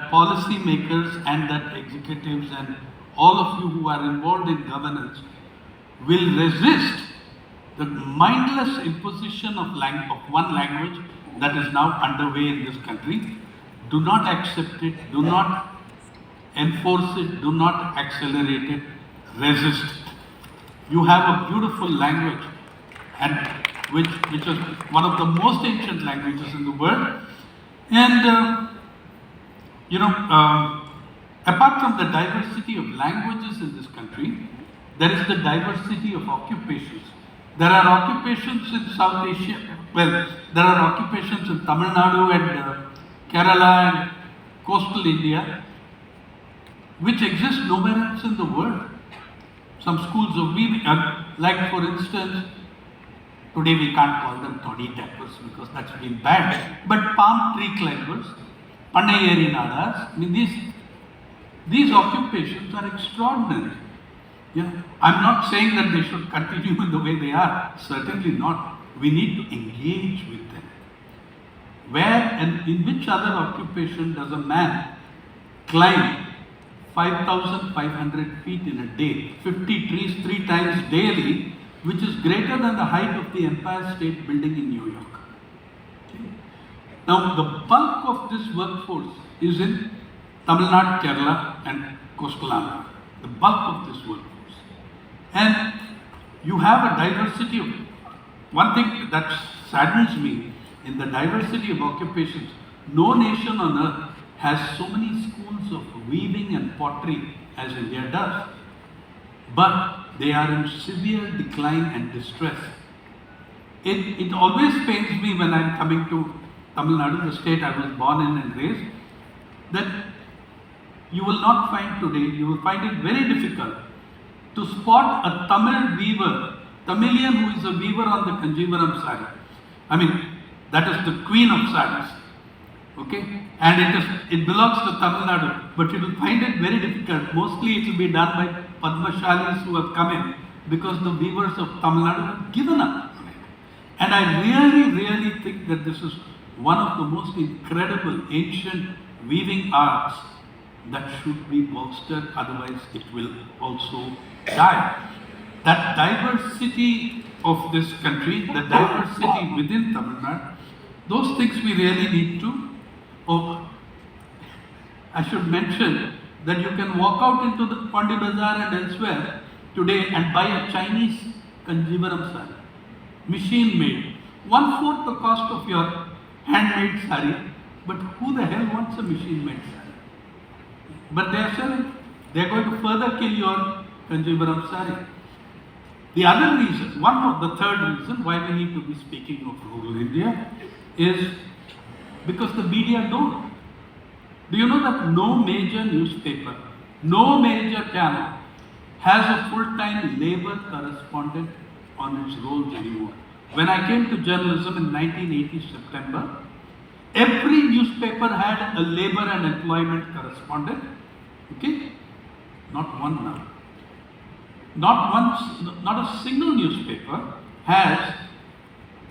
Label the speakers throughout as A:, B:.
A: that policy makers and that executives and all of you who are involved in governance will resist the mindless imposition of one language that is now underway in this country. Do not accept it, do not enforce it, do not accelerate it, resist it. You have a beautiful language, and which is one of the most ancient languages in the world. And apart from the diversity of languages in this country, there is the diversity of occupations. There are occupations in South Asia. Well, there are occupations in Tamil Nadu and Kerala and coastal India, which exist nowhere else in the world. Some schools of weaving, like for instance, today we can't call them toddy tappers because that's been banned, but palm tree climbers, Panayeri nadas, I mean these occupations are extraordinary. Yeah. I'm not saying that they should continue in the way they are, certainly not. We need to engage with them. Where and in which other occupation does a man climb 5,500 feet in a day, 50 trees 3 times daily, which is greater than the height of the Empire State Building in New York? Okay. Now, the bulk of this workforce is in Tamil Nadu, Kerala and coastal Andhra. The bulk of this workforce. And you have a diversity of, one thing that saddens me, in the diversity of occupations, no nation on earth has so many schools of weaving and pottery as India does. But they are in severe decline and distress. It always pains me when I'm coming to Tamil Nadu, the state I was born in and raised, that you will not find today, you will find it very difficult to spot a Tamil weaver, Tamilian who is a weaver on the Kanjivaram sari. I mean, that is the queen of saris. Okay? And it belongs to Tamil Nadu, but you will find it very difficult. Mostly it will be done by Padmashalis who have come in because the weavers of Tamil Nadu have given up. And I really think that this is one of the most incredible ancient weaving arts that should be bolstered, otherwise it will also die. That diversity of this country, the diversity within Tamil Nadu, those things we really need to. I should mention that you can walk out into the Pandi Bazaar and elsewhere today and buy a Chinese Kanjivaram sari, machine made, 1/4 the cost of your handmade sari. But who the hell wants a machine made sari? But they are selling. They are going to further kill your Kanjivaram sari. The other reason, the third reason why we need to be speaking of rural India is because the media don't. Do you know that no major newspaper, no major channel has a full-time labor correspondent on its rolls anymore? When I came to journalism in 1980 September, every newspaper had a labor and employment correspondent. Okay? Not one now. Not a single newspaper has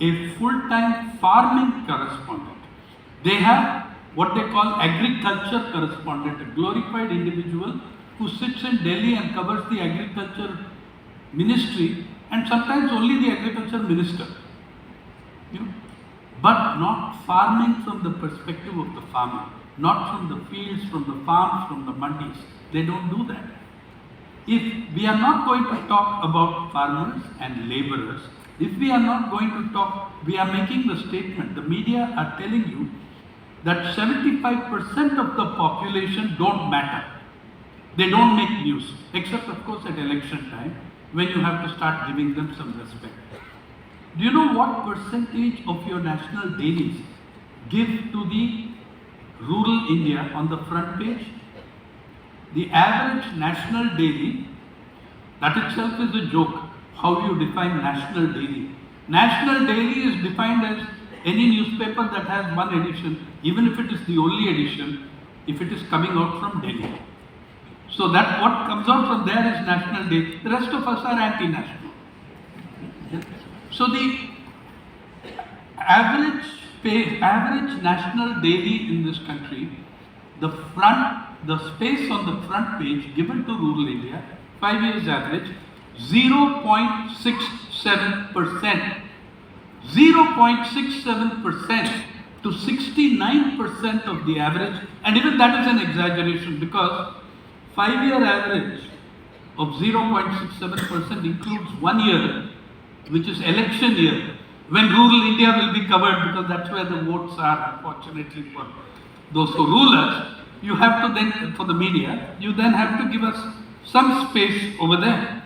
A: a full-time farming correspondent. They have what they call agriculture correspondent, a glorified individual who sits in Delhi and covers the agriculture ministry and sometimes only the agriculture minister. You know, but not farming from the perspective of the farmer, not from the fields, from the farms, from the mandis. They don't do that. If we are not going to talk about farmers and laborers, if we are not going to talk, we are making the statement, the media are telling you that 75% of the population don't matter. They don't make news, except of course at election time, when you have to start giving them some respect. Do you know what percentage of your national dailies give to the rural India on the front page? The average national daily, that itself is a joke, how you define national daily. National daily is defined as any newspaper that has one edition, even if it is the only edition, if it is coming out from Delhi. So that what comes out from there is national day. The rest of us are anti-national. So the average national daily in this country the space on the front page given to rural India, 5 years average, 0.67%. 0.67% to 69% of the average, and even that is an exaggeration because 5-year average of 0.67% includes 1 year, which is election year, when rural India will be covered because that's where the votes are, unfortunately, for those who rule us. You have to then, for the media, you then have to give us some space over there.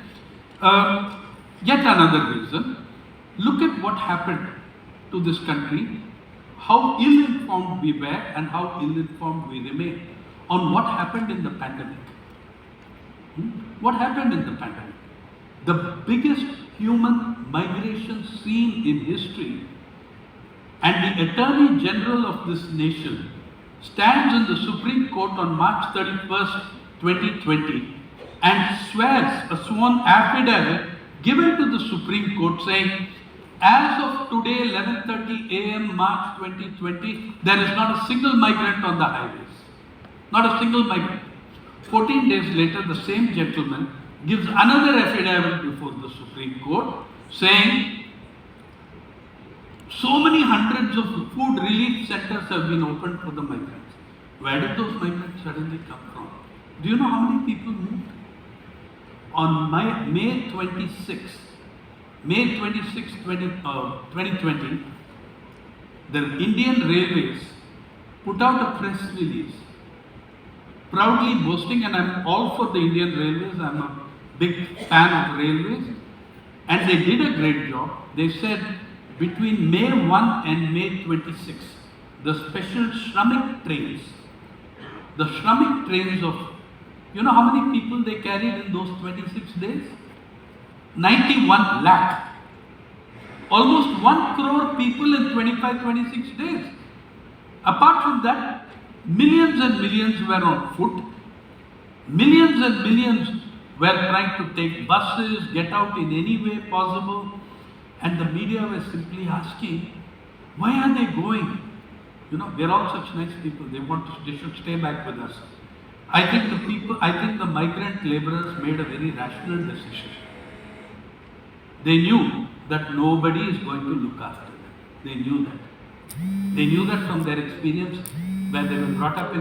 A: Yet another reason, look at what happened to this country, how ill-informed we were and how ill-informed we remain on what happened in the pandemic. What happened in the pandemic? The biggest human migration seen in history, and the Attorney General of this nation stands in the Supreme Court on March 31st, 2020 and swears a sworn affidavit given to the Supreme Court saying, as of today, 11:30 a.m. March 2020, there is not a single migrant on the highways. Not a single migrant. 14 days later, the same gentleman gives another affidavit before the Supreme Court saying, so many hundreds of food relief centers have been opened for the migrants. Where did those migrants suddenly come from? Do you know how many people moved? On May 26th, 2020, the Indian Railways put out a press release proudly boasting, and I'm all for the Indian Railways, I'm a big fan of railways, and they did a great job. They said between May 1 and May 26, the special Shramik trains of, you know how many people they carried in those 26 days? 91 lakh. Almost 1 crore people in 26 days. Apart from that, millions and millions were on foot. Millions and millions were trying to take buses, get out in any way possible. And the media were simply asking, why are they going? You know, they're all such nice people. They should stay back with us. I think the migrant laborers made a very rational decision. They knew that nobody is going to look after them. They knew that. They knew that from their experience where they were brought up in the